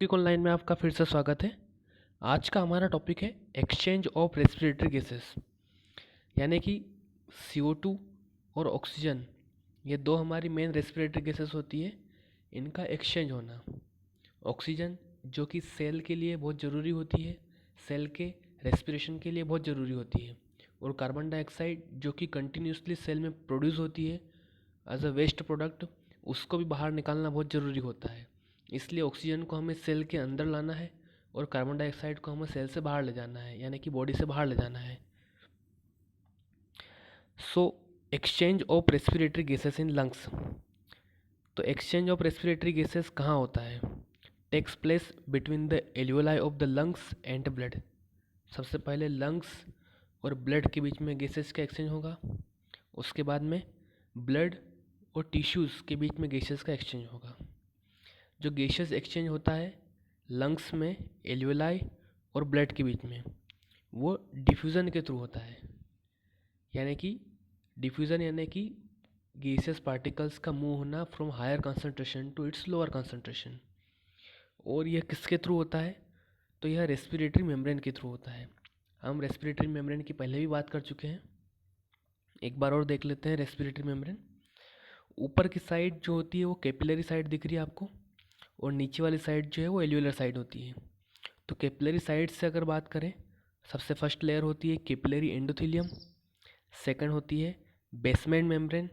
Topic online में आपका फिर से स्वागत है। आज का हमारा टॉपिक है एक्सचेंज ऑफ रेस्पिरेटरी गैसेस, यानी कि CO2 और ऑक्सीजन, ये दो हमारी मेन रेस्पिरेटरी गैसेस होती है। इनका एक्सचेंज होना, ऑक्सीजन जो कि सेल के लिए बहुत ज़रूरी होती है, सेल के रेस्पिरेशन के लिए बहुत ज़रूरी होती है, और कार्बन डाइऑक्साइड जो कि कंटिन्यूसली सेल में प्रोड्यूस होती है एज अ वेस्ट प्रोडक्ट, उसको भी बाहर निकालना बहुत ज़रूरी होता है। इसलिए ऑक्सीजन को हमें सेल के अंदर लाना है और कार्बन डाइऑक्साइड को हमें सेल से बाहर ले जाना है, यानी कि बॉडी से बाहर ले जाना है। So exchange of respiratory gases in lungs. तो एक्सचेंज ऑफ रेस्पिरेटरी गैसेस कहाँ होता है? Takes place between the alveoli of the lungs and blood. सबसे पहले लंग्स और ब्लड के बीच में गैसेस का एक्सचेंज होगा, उसके बाद में ब्लड और टिश्यूज़ के बीच में गैसेस का एक्सचेंज होगा। जो गैसेस एक्सचेंज होता है लंग्स में, एल्वियोलाई और ब्लड के बीच में, वो डिफ्यूज़न के थ्रू होता है। यानी कि डिफ्यूज़न यानी कि गैसेस पार्टिकल्स का मूव होना from higher concentration to its lower concentration. और यह किसके थ्रू होता है? तो यह रेस्पिरेटरी मेम्ब्रेन के थ्रू होता है। हम रेस्पिरेटरी मेम्ब्रेन की पहले भी बात कर चुके हैं, एक बार और देख लेते हैं। रेस्पिरेटरी मेम्ब्रेन ऊपर की साइड जो होती है वो कैपिलरी साइड दिख रही है आपको, और नीचे वाली साइड जो है वो एल्वियोलर साइड होती है। तो कैपिलरी साइड से अगर बात करें, सबसे फर्स्ट लेयर होती है कैपिलरी एंडोथेलियम, सेकंड होती है बेसमेंट मेम्ब्रेन,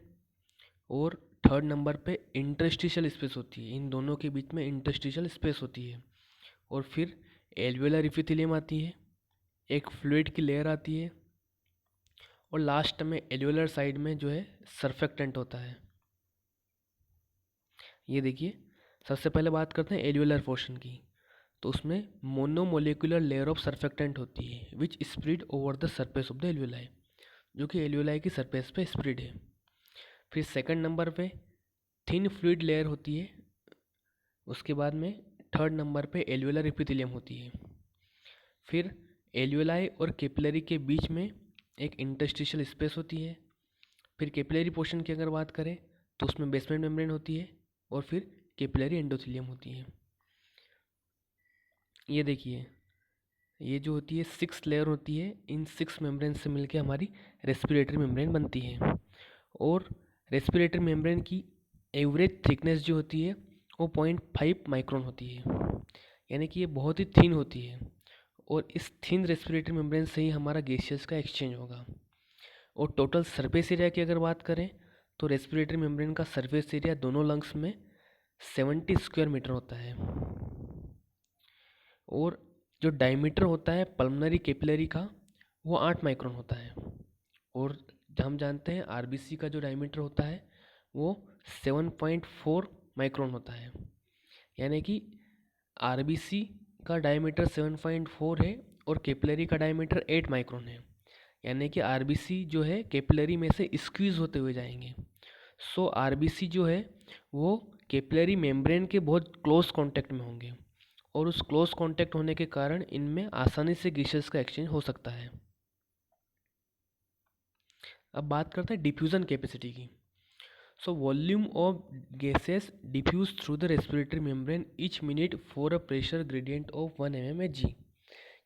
और थर्ड नंबर पे इंटरस्टिशियल स्पेस होती है। इन दोनों के बीच में इंटरस्टिशियल स्पेस होती है। और फिर एल्वियोलर इपिथेलियम आती है, एक फ्लूइड की लेयर आती है, और लास्ट में एल्वियोलर साइड में जो है सर्फेक्टेंट होता है। ये देखिए, सबसे पहले बात करते हैं एल्वियोलर पोर्शन की। तो उसमें मोनोमोलिकुलर लेयर ऑफ सर्फेक्टेंट होती है which spread over the surface of the alveoli, जो कि एल्वियोलाई की सरफेस पे स्प्रेड है। फिर सेकंड नंबर पे थिन फ्लूइड लेयर होती है, उसके बाद में थर्ड नंबर पे एल्वियोलर एपिथेलियम होती है। फिर एल्वियोलाई और कैपिलरी के बीच में एक इंटरस्टिशियल स्पेस होती है। फिर कैपिलरी पोर्शन की अगर बात करें तो उसमें बेसमेंट मेम्ब्रेन होती है, और फिर कैपिलरी एंडोथेलियम होती है। ये देखिए, ये जो होती है 6 लेयर होती है, इन 6 मेम्ब्रेन से मिलके हमारी रेस्पिरेटरी मेम्ब्रेन बनती है। और रेस्पिरेटरी मेम्ब्रेन की एवरेज थिकनेस जो होती है वो 0.5 माइक्रोन होती है, यानी कि ये बहुत ही थिन होती है। और इस थिन रेस्पिरेटरी मेम्ब्रेन से ही हमारा गैसेस का एक्सचेंज होगा। और टोटल सरफेस एरिया की अगर बात करें तो रेस्पिरेटरी मेम्ब्रेन का सरफेस एरिया दोनों लंग्स में 70 स्क्वायर मीटर होता है। और जो डायमीटर होता है पल्मनरी कैपिलरी का वो 8 माइक्रोन होता है। और हम जानते हैं आरबीसी का जो डायमीटर होता है वो 7.4 माइक्रोन होता है, यानी कि आरबीसी का डायमीटर 7.4 है और कैपिलरी का डायमीटर 8 माइक्रोन है। यानी कि आरबीसी जो है कैपिलरी में से स्क्वीज होते हुए जाएंगे। सो आरबीसी जो है वो कैपिलरी मेम्ब्रेन के बहुत क्लोज कांटेक्ट में होंगे, और उस क्लोज कांटेक्ट होने के कारण इनमें आसानी से गैसेस का एक्सचेंज हो सकता है। अब बात करते हैं डिफ्यूज़न कैपेसिटी की। So volume of gases diffuse through the respiratory membrane each minute for a pressure gradient of 1 mmHg।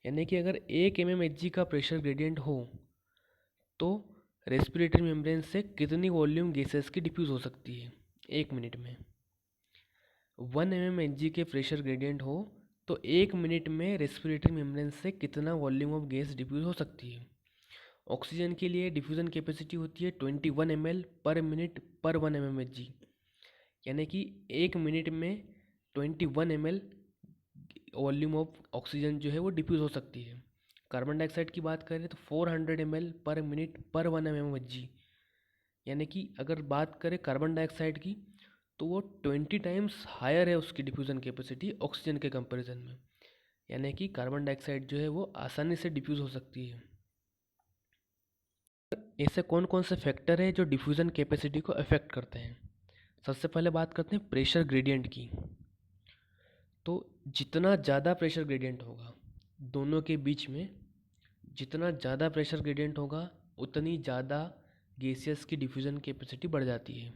यानी कि अगर 1 mmHg का प्रेशर ग्रेडियंट हो तो रेस्पिरेटरी मेम्ब्रेन से कितनी वॉल्यूम गैसेस की डिफ्यूज़ हो सकती है 1 मिनट में। 1 mmHg के प्रेशर ग्रेडियंट हो तो 1 मिनट में रेस्पिरेटरी मेम्ब्रेन से कितना वॉल्यूम ऑफ गैस डिफ्यूज़ हो सकती है। ऑक्सीजन के लिए डिफ्यूज़न कैपेसिटी होती है 21 ml पर मिनट पर 1 mmHg, यानी कि 1 मिनट में 21 ml वॉल्यूम ऑफ ऑक्सीजन जो है वो डिफ्यूज़ हो सकती है। कार्बन डाइऑक्साइड की बात करें तो 400 ml पर मिनट पर 1 mmHg, यानी कि अगर बात करें कार्बन डाइऑक्साइड की तो वो 20 टाइम्स हायर है उसकी डिफ्यूज़न कैपेसिटी ऑक्सीजन के कंपैरिजन में। यानी कि कार्बन डाइऑक्साइड जो है वो आसानी से डिफ्यूज़ हो सकती है। ऐसे कौन कौन से फैक्टर है जो डिफ्यूज़न कैपेसिटी को अफेक्ट करते हैं? सबसे पहले बात करते हैं प्रेशर ग्रेडियंट की। तो जितना ज़्यादा प्रेशर ग्रेडियंट होगा दोनों के बीच में, जितना ज़्यादा प्रेशर ग्रेडियंट होगा उतनी ज़्यादा गैसेस की डिफ्यूज़न कैपेसिटी बढ़ जाती है।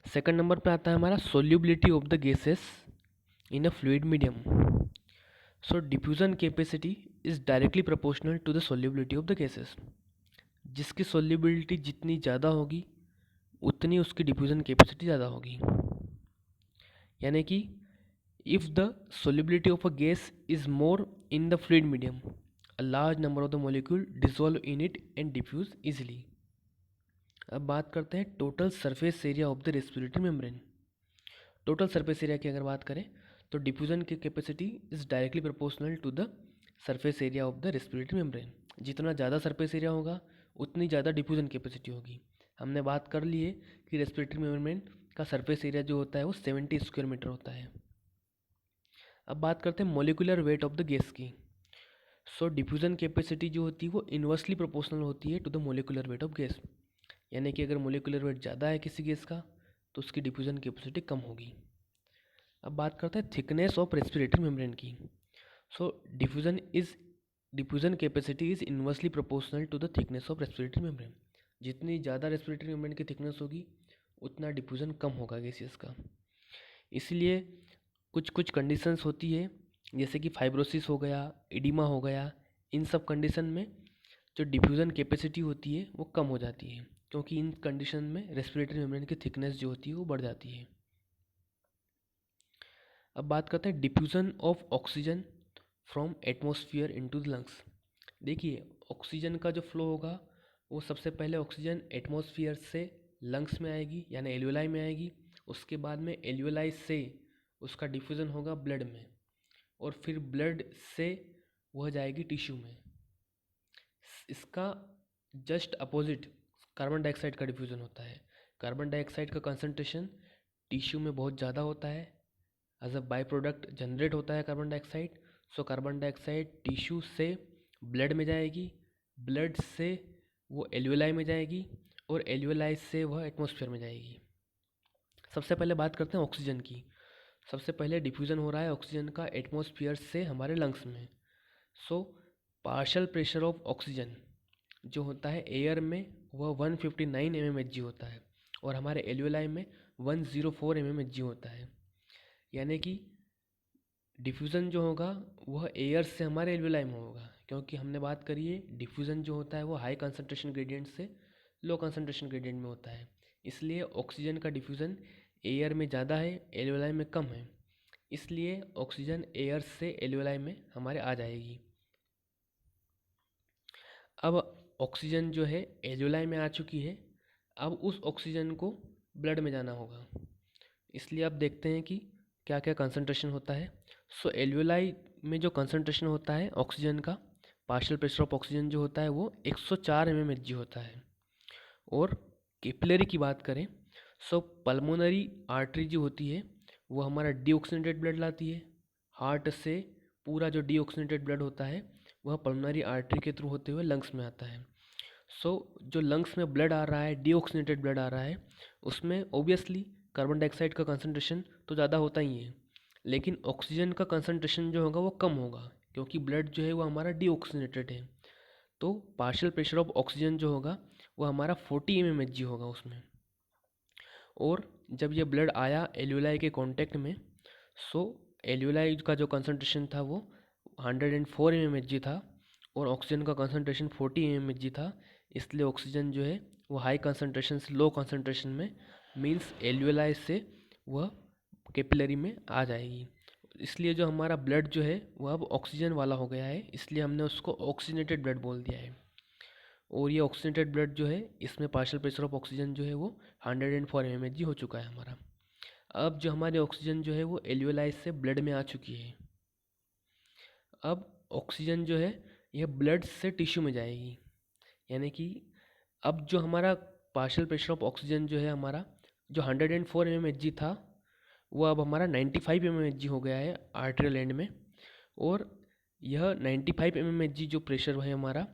सेकंड नंबर पे आता है हमारा solubility of the gases in a fluid medium. So diffusion capacity is directly proportional to the solubility of the gases. जिसकी solubility जितनी ज़्यादा होगी उतनी उसकी diffusion capacity ज़्यादा होगी. यानी कि if the solubility of a gas is more in the fluid medium, a large number of the molecule dissolve in it and diffuse easily. अब बात करते हैं total surface area of the respiratory membrane. Total surface area की अगर बात करें तो diffusion की capacity is directly proportional to the surface area of the respiratory membrane. जितना ज़्यादा सरफेस एरिया होगा उतनी ज़्यादा डिफ्यूज़न कैपेसिटी होगी. हमने बात कर ली है कि रेस्पिरेटरी मेम्ब्रेन का सरफेस एरिया जो होता है वो 70 स्क्वायर मीटर होता है. अब बात करते हैं molecular weight of the gas की. सो डिफ्यूज़न कैपेसिटी जो होती है वो इन्वर्सली प्रोपोर्शनल होती है to the molecular weight of gas. यानी कि अगर मोलिकुलर वेट ज़्यादा है किसी गैस का तो उसकी डिफ्यूज़न कैपेसिटी कम होगी. अब बात करते हैं थिकनेस ऑफ रेस्पिरेटरी मेम्ब्रेन की. So diffusion capacity is inversely proportional to the thickness of respiratory membrane. जितनी ज़्यादा रेस्पिरेटरी मेम्ब्रेन की थिकनेस होगी उतना डिफ्यूज़न कम होगा गैसेस का. इसलिए कुछ कुछ कंडीशंस होती है जैसे कि फाइब्रोसिस हो गया, एडिमा हो गया. इन सब कंडीशन में जो डिफ्यूज़न कैपेसिटी होती है वो कम हो जाती है क्योंकि इन कंडीशन में रेस्पिरेटरी मेम्ब्रेन की थिकनेस जो होती है वो बढ़ जाती है. अब बात करते हैं diffusion of oxygen from atmosphere into the lungs. देखिए ऑक्सीजन का जो फ्लो होगा वो सबसे पहले ऑक्सीजन एटमॉस्फेयर से लंग्स में आएगी यानी एल्वियोलाई में आएगी. उसके बाद में एल्वियोलाई से उसका डिफ्यूज़न होगा ब्लड में और फिर ब्लड से वह जाएगी टिश्यू में. इसका जस्ट अपोजिट कार्बन डाइऑक्साइड का डिफ्यूज़न होता है. कार्बन डाइऑक्साइड का कंसंट्रेशन टिश्यू में बहुत ज़्यादा होता है. As a by product generate होता है carbon dioxide. So carbon dioxide tissue से ब्लड में जाएगी, ब्लड से वो एल्वियोलाई में जाएगी और एल्वियोलाई से वह एटमॉस्फेयर में जाएगी. सबसे पहले बात करते हैं ऑक्सीजन की. सबसे पहले डिफ्यूज़न हो रहा है ऑक्सीजन का एटमॉस्फेयर से हमारे लंग्स में. So partial pressure of oxygen जो होता है एयर में वह 159 mmHg होता है और हमारे एल्वियोलाई में 104 mmHg होता है. यानी कि डिफ्यूज़न जो होगा वह एयर से हमारे एल्वियोलाई में होगा क्योंकि हमने बात करी है डिफ्यूज़न जो होता है वो हाई कंसंट्रेशन ग्रेडियंट से लो कंसंट्रेशन ग्रेडियंट में होता है. इसलिए ऑक्सीजन का डिफ्यूज़न एयर में ज़्यादा है, एल्वियोलाई में कम है. इसलिए ऑक्सीजन एयर से एल्वियोलाई में हमारे आ जाएगी. अब ऑक्सीजन जो है एल्वियोलाई में आ चुकी है. अब उस ऑक्सीजन को ब्लड में जाना होगा. इसलिए अब देखते हैं कि क्या क्या कंसंट्रेशन होता है. सो एल्वियोलाई में जो कंसंट्रेशन होता है ऑक्सीजन का पार्शियल प्रेशर ऑफ ऑक्सीजन जो होता है वो 104 mmHg होता है. और कैपिलरी की बात करें सो पल्मोनरी आर्टरी जो होती है वो हमारा डीऑक्सीनेटेड ब्लड लाती है. हार्ट से पूरा जो डीऑक्सीनेटेड ब्लड होता है वह पल्मोनरी आर्टरी के थ्रू होते हुए लंग्स में आता है. सो जो लंग्स में ब्लड आ रहा है डीऑक्सीनेटेड ब्लड आ रहा है उसमें ओबियसली कार्बन डाइऑक्साइड का कंसंट्रेशन तो ज़्यादा होता ही है लेकिन ऑक्सीजन का कंसंट्रेशन जो होगा वो कम होगा क्योंकि ब्लड जो है वो हमारा डीऑक्सीनेटेड है. तो पार्शियल प्रेशर ऑफ ऑक्सीजन जो होगा वो हमारा 40 mmHg होगा उसमें. और जब ये ब्लड आया एल्वियोलाई के कांटेक्ट में सो एल्वियोलाई का जो कंसंट्रेशन था वो 104 mmHg था और ऑक्सीजन का कंसंट्रेशन 40 mmHg था. इसलिए ऑक्सीजन जो है वो हाई कंसंट्रेशन से लो कंसंट्रेशन में मीन्स एल्वियोलाई से वह कैपिलरी में आ जाएगी. इसलिए जो हमारा ब्लड जो है वो अब ऑक्सीजन वाला हो गया है. इसलिए हमने उसको ऑक्सीनेटेड ब्लड बोल दिया है. और ये ऑक्सीनेटेड ब्लड जो है इसमें पार्शियल प्रेशर ऑफ ऑक्सीजन जो है वो 104 mmHg हो चुका है हमारा. अब जो हमारी ऑक्सीजन जो है वो एल्वियोलाई से ब्लड में आ चुकी है. अब ऑक्सीजन जो है यह ब्लड से टिश्यू में जाएगी. यानी कि अब जो हमारा पार्शियल प्रेशर ऑफ ऑक्सीजन जो है हमारा जो 104 mmHg था वो अब हमारा 95 mmHg हो गया है आर्टरियल एंड में. और यह 95 mmHg जो प्रेशर है हमारा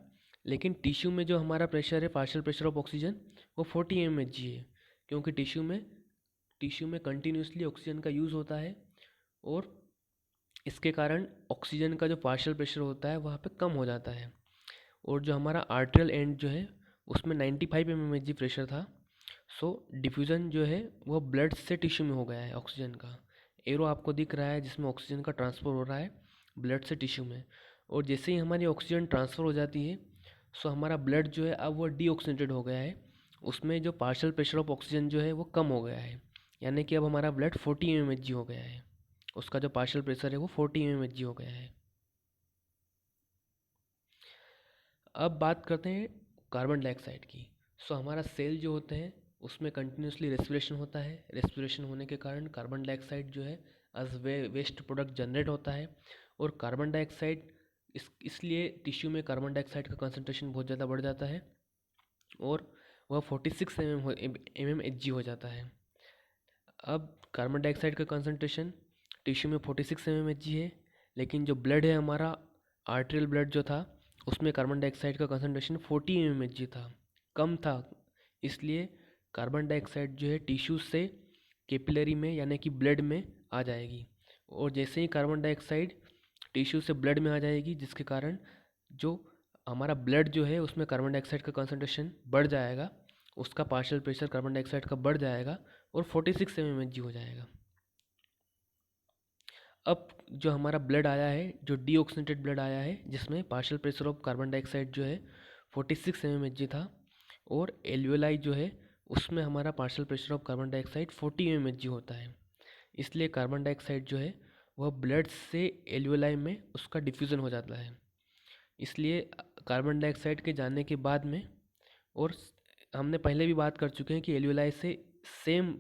लेकिन टिश्यू में जो हमारा प्रेशर है पार्शियल प्रेशर ऑफ ऑक्सीजन वो 40 mmHg है क्योंकि टिश्यू में कंटिन्यूसली ऑक्सीजन का यूज़ होता है और इसके कारण ऑक्सीजन का जो पार्शियल प्रेशर होता है वहाँ पे कम हो जाता है. और जो हमारा आर्टरियल एंड जो है उसमें 95 mmHg प्रेशर था. सो डिफ्यूज़न जो है वह ब्लड से टिश्यू में हो गया है ऑक्सीजन का. एरो आपको दिख रहा है जिसमें ऑक्सीजन का ट्रांसफ़र हो रहा है ब्लड से टिश्यू में, और जैसे ही हमारी ऑक्सीजन ट्रांसफ़र हो जाती है सो हमारा ब्लड जो है अब वो डीऑक्सीजनेटेड हो गया है, उसमें जो पार्शियल प्रेशर ऑफ ऑक्सीजन जो है वो कम हो गया है, यानी कि अब हमारा ब्लड 40 mmHg हो गया है, उसका जो पार्शियल प्रेशर है वो 40 mmHg हो गया है। अब बात करते हैं कार्बन डाइऑक्साइड की। सो हमारा सेल जो होते हैं उसमें कंटिन्यूसली रेस्पिरेशन होता है, रेस्पिरेशन होने के कारण कार्बन डाइऑक्साइड जो है एज वेस्ट प्रोडक्ट जनरेट होता है, और कार्बन डाइऑक्साइड इसलिए टिश्यू में कार्बन डाइऑक्साइड का कंसंट्रेशन बहुत ज़्यादा बढ़ जाता है और वह 46 mmHg हो जाता है। अब कार्बन डाइऑक्साइड का कंसंट्रेशन टिश्यू में 46 mmHg है, लेकिन जो ब्लड है हमारा आर्टेरियल ब्लड जो था उसमें कार्बन डाइऑक्साइड का कंसंट्रेशन 40 mmHg था, कम था। इसलिए कार्बन डाइऑक्साइड जो है टिश्यू से कैपिलरी में यानी कि ब्लड में आ जाएगी, और जैसे ही कार्बन डाइऑक्साइड टिश्यू से ब्लड में आ जाएगी जिसके कारण जो हमारा ब्लड जो है उसमें कार्बन डाइऑक्साइड का कंसंट्रेशन बढ़ जाएगा, उसका पार्शियल प्रेशर कार्बन डाइऑक्साइड का बढ़ जाएगा और 46 mmHg हो जाएगा। अब जो हमारा ब्लड आया है, जो डीऑक्सीनेटेड ब्लड आया है जिसमें partial pressure of carbon dioxide जो है 46 mmHg था, और एल्वियोलाई जो है उसमें हमारा partial pressure of carbon dioxide 40 mmHg होता है। इसलिए कार्बन डाइऑक्साइड जो है वह ब्लड से एल्वियोलाई में उसका डिफ्यूज़न हो जाता है। इसलिए कार्बन डाइऑक्साइड के जाने के बाद में, और हमने पहले भी बात कर चुके हैं कि एल्वियोलाई से सेम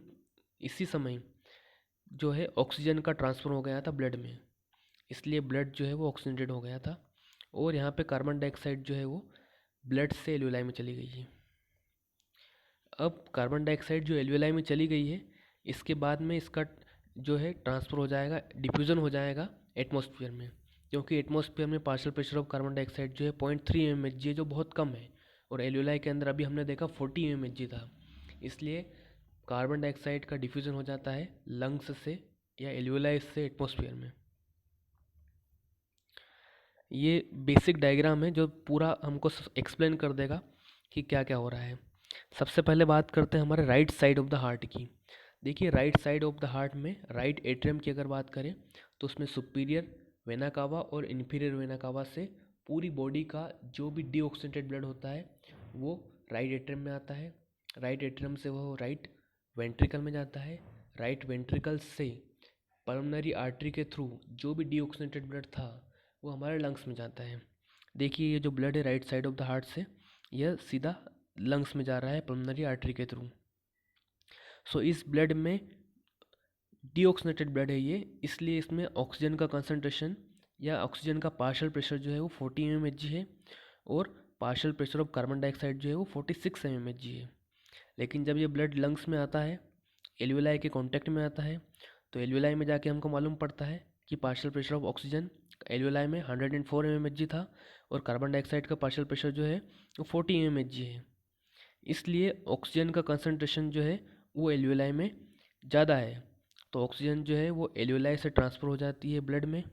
इसी समय जो है ऑक्सीजन का ट्रांसफ़र हो गया था ब्लड में, इसलिए ब्लड जो है वो ऑक्सीजनेटेड हो गया था, और यहाँ पे कार्बन डाइऑक्साइड जो है वो ब्लड से एल्वियोलाई में चली गई है। अब कार्बन डाइऑक्साइड जो एल्वियोलाई में चली गई है, इसके बाद में इसका जो है ट्रांसफ़र हो जाएगा, डिफ्यूज़न हो जाएगा एटमॉस्फेयर में, क्योंकि एटमॉस्फेयर में partial pressure of carbon dioxide जो है 0.3 mmHg है, जो बहुत कम है, और एल्वियोलाई के अंदर अभी हमने देखा 40 mmHg था। इसलिए कार्बन डाइऑक्साइड का डिफ्यूज़न हो जाता है लंग्स से या एल्वियोलाई से एटमॉस्फेयर में। ये बेसिक डायग्राम है जो पूरा हमको एक्सप्लेन कर देगा कि क्या क्या हो रहा है। सबसे पहले बात करते हैं हमारे right side of the heart की। देखिए right side of the heart में राइट एट्रियम की अगर बात करें तो उसमें सुपीरियर वेना कावा और इन्फीरियर वेना कावा से पूरी बॉडी का जो भी डीऑक्सीनेटेड ब्लड होता है वो राइट एट्रियम में आता है। राइट एट्रियम से वो राइट वेंट्रिकल में जाता है। राइट वेंट्रिकल से पल्मोनरी आर्टरी के थ्रू जो भी डीऑक्सीनेटेड ब्लड था वो हमारे लंग्स में जाता है। देखिए ये जो ब्लड है right side of the heart से यह सीधा लंग्स में जा रहा है पल्मोनरी आर्टरी के थ्रू। सो इस ब्लड में डीऑक्सीनेटेड ब्लड है ये, इसलिए इसमें ऑक्सीजन का कंसंट्रेशन या ऑक्सीजन का पार्शियल प्रेशर जो है वो 40 mmHg है, और partial pressure of carbon dioxide जो है वो 46 mmHg है। लेकिन जब ये ब्लड लंग्स में आता है, एल्वियोलाई के कांटेक्ट में आता है, तो एल्वियोलाई में जाके हमको मालूम पड़ता है कि partial pressure of oxygen alveoli में 104 mmHg था, और कार्बन डाइऑक्साइड का पार्शियल प्रेशर जो है वो 40 mmHg है। इसलिए ऑक्सीजन का कंसंट्रेशन जो है वो एल्वियोलाई में ज़्यादा है, तो ऑक्सीजन जो है वो एल्वियोलाई से ट्रांसफ़र हो जाती है ब्लड में,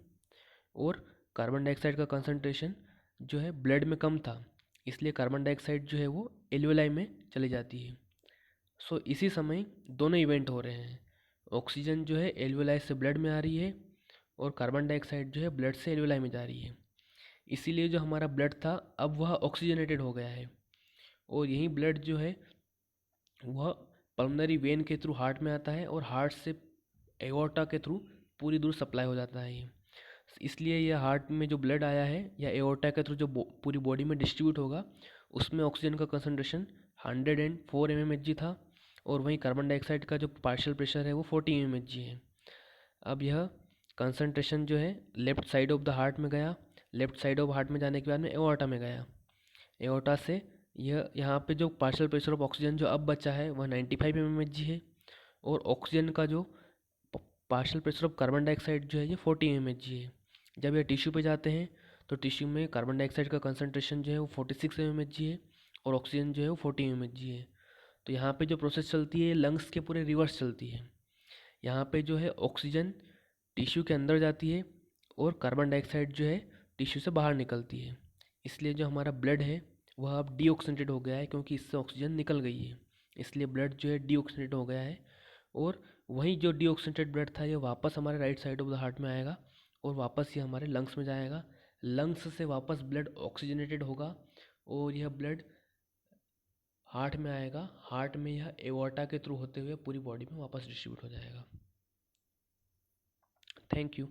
और कार्बन डाइऑक्साइड का कंसंट्रेशन जो है ब्लड में कम था, इसलिए कार्बन डाइऑक्साइड जो है वो एल्वियोलाई में चली जाती है। सो इसी समय दोनों इवेंट हो रहे हैं, ऑक्सीजन जो है एल्वियोलाई से ब्लड में आ रही है और कार्बन डाइऑक्साइड जो है ब्लड से एल्वियोलाई में जा रही है। इसीलिए जो हमारा ब्लड था अब वह ऑक्सीजनेटेड हो गया है, और यही ब्लड जो है वह पल्मोनरी वेन के थ्रू हार्ट में आता है, और हार्ट से एओर्टा के थ्रू पूरी दूर सप्लाई हो जाता है ये। इसलिए यह हार्ट में जो ब्लड आया है या एओर्टा के थ्रू जो पूरी बॉडी में डिस्ट्रीब्यूट होगा उसमें ऑक्सीजन का कंसंट्रेशन 104 mmHg था, और वहीं कार्बन डाइऑक्साइड का जो पार्शियल प्रेशर है वो 40 mmHg है। अब यह कंसंट्रेशन जो है left side of the heart में गया, लेफ़्ट साइड ऑफ हार्ट में जाने के बाद में एओर्टा में गया। एओर्टा से यह यहाँ पे जो पार्शियल प्रेशर ऑफ ऑक्सीजन जो अब बचा है वह 95 mmHg है, और ऑक्सीजन का जो partial pressure of carbon dioxide जो है ये 40 mmHg है। जब ये टिश्यू पे जाते हैं तो टिश्यू में कार्बन डाइऑक्साइड का कंसंट्रेशन जो है वो 46 mmHg है, और ऑक्सीजन जो है वो 40 mmHg है। तो यहाँ पे जो प्रोसेस चलती है लंग्स के पूरे रिवर्स चलती है। यहाँ पे जो है ऑक्सीजन टिश्यू के अंदर जाती है और कार्बन डाइऑक्साइड जो है टिश्यू से बाहर निकलती है। इसलिए जो हमारा ब्लड है वह अब डीऑक्सीनेटेड हो गया है, क्योंकि इससे ऑक्सीजन निकल गई है, इसलिए ब्लड जो है डीऑक्सीनेटेड हो गया है, और वहीं जो डीऑक्सीजनेटेड ब्लड था ये वापस हमारे right side of the heart में आएगा और वापस ये हमारे लंग्स में जाएगा। लंग्स से वापस ब्लड ऑक्सीजनेटेड होगा और यह ब्लड हार्ट में आएगा। हार्ट में यह एओर्टा के थ्रू होते हुए पूरी बॉडी में वापस डिस्ट्रीब्यूट हो जाएगा। Thank you.